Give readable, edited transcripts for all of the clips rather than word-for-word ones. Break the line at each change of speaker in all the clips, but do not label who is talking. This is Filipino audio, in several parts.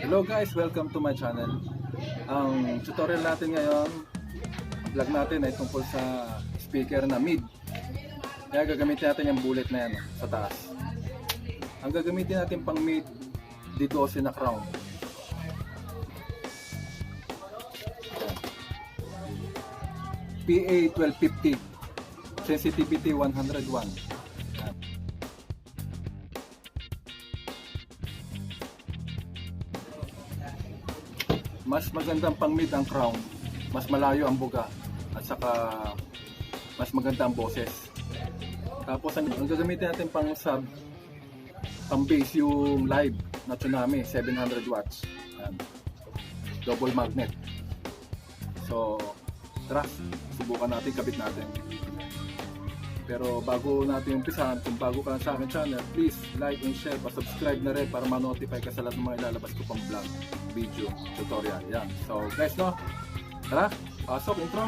Hello guys, welcome to my channel. Ang tutorial natin ngayon, vlog natin ay tungkol sa speaker na mid. Kaya gagamitin natin yung bullet na yan sa taas. Ang gagamitin natin pang mid, D12 na crown. PA-1250, sensitivity 101. Mas magandang pang mid ang crown, mas malayo ang buga at saka mas maganda ang boses. Tapos ang gagamitin natin pang sub, pang bass yung live na Tsunami 700 watts. Yan. Double magnet. So tara, subukan natin, kabit natin. Pero bago natin umpisahan, kung bago ka sa akin channel, please like and share, pa-subscribe na rin para ma-notify ka sa lahat ng mga ilalabas ko pang vlog, video, tutorial. Yan. So guys, no? Tara, pasok, intro!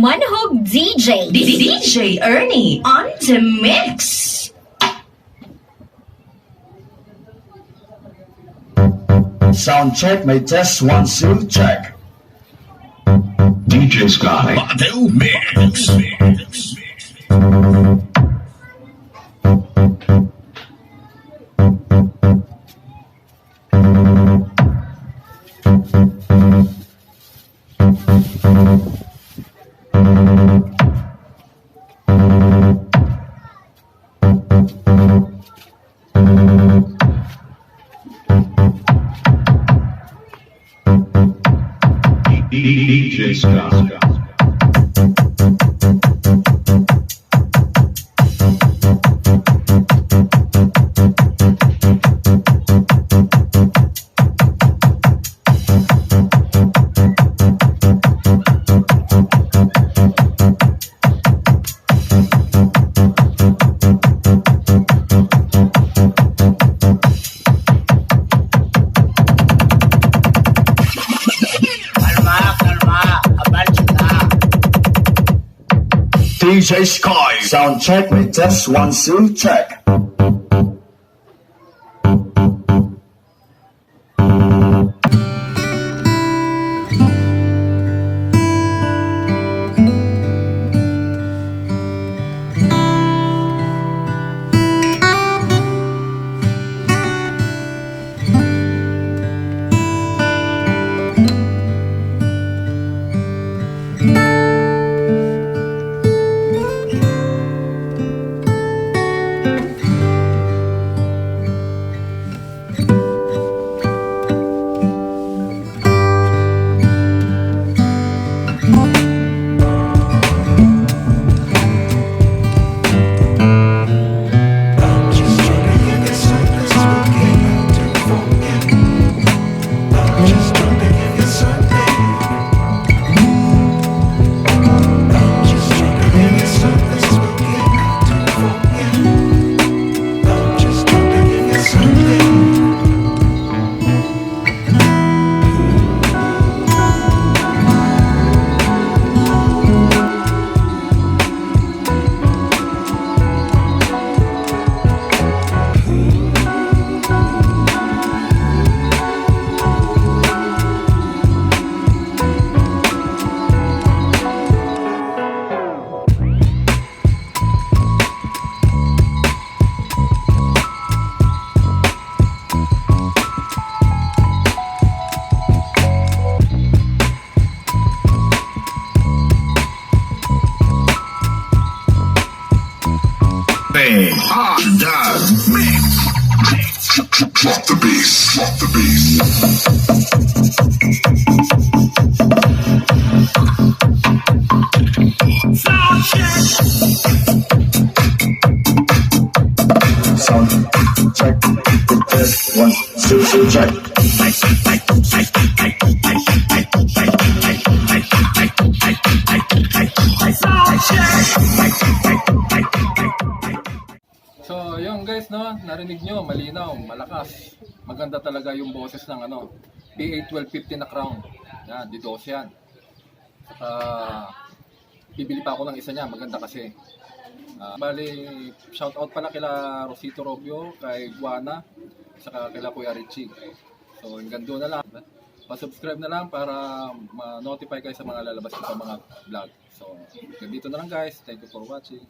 Manhog DJ Ernie on the mix.
Sound check, my test 1 2 check. DJ DJ Sky. Battle Mix. DJ Sky. DJ Sky.
Sound check, me test 1 2 check.
Drop the bass, drop the bass.
Sound check.
Sound check, me test 1 2 check.
So, yun guys, no, narinig nyo, malinaw, malakas. Maganda talaga yung boses ng PA-1250 na crown. Yan, D12 yan. Saka, bibili pa ako ng isa niya, maganda kasi. Bali, shout out pala kila ROCITO RUBIO, kay Juana, saka kila Kuya Richie. So, hanggang doon na lang. Pa-subscribe na lang para ma-notify kayo sa mga lalabas ko pa mga vlog. So, hanggang dito na lang guys. Thank you for watching.